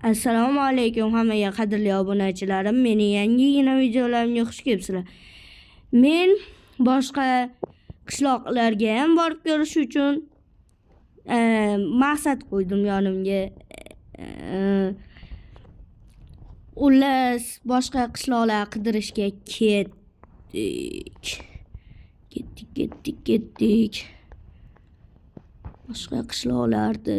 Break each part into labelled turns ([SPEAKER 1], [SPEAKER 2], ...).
[SPEAKER 1] Assalomu alaykum hammaga qadrli obunachilarim. Mening yangigina videolarimga xush kelibsizlar. Men boshqa qishloqlarga ham borib ko'rish uchun maqsad qo'ydim yonimga. Ular boshqa qishloqlar qidirishga ketdik. Boshqa qishloqlarda.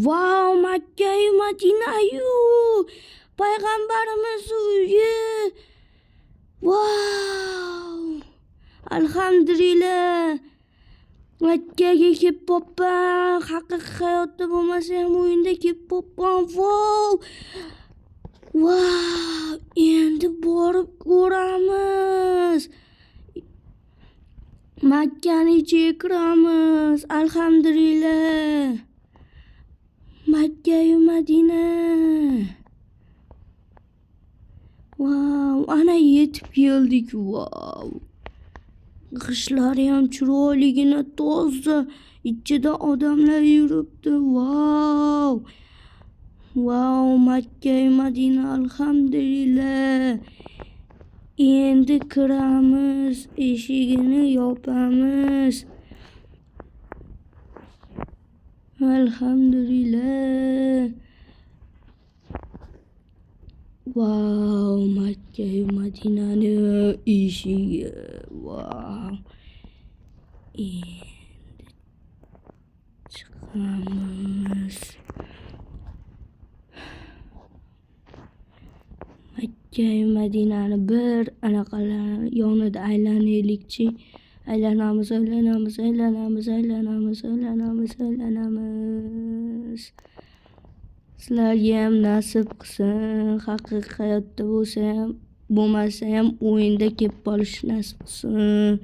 [SPEAKER 1] Wow, Makka-yu Madina-yu payg'ambarimiz uyi. Wow! Alhamdulillah. Makkaga kelib poppan. Haqiqiy hayotda bo'lmasa ham o'yinda kelib poppan. Wow! Endi borib ko'ramiz. Makkani ichiga kiramiz. Alhamdulillah. Makka-yu Madina. Wow, ana yetib keldik. Wow. G'ishlari ham chiroyligina toza. Ichida odamlar yuribdi. Wow. Wow, Makka-yu Madina alhamdulillah. Endi kiramiz, eshigini yopamiz. Alhamdulillah. Wow, Makka-yu Madinani eshigi. Wow. Endi chiqamiz. Makka-yu Madinani bir anaqalar yonida aylanaylikchi. Aylanamiz. Sizlarga ham nasib qilsin. Haqiqiy hayotda bo'lsa ham, bo'lmasa ham o'yinda kelib qolish nasib qilsin.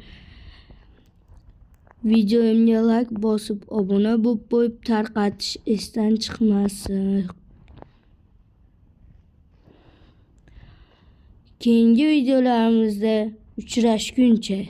[SPEAKER 1] Videomga like bosib, obuna bo'lib qo'yib, tarqatish esdan chiqmasin. Keyingi videolarimizda uchrashguncha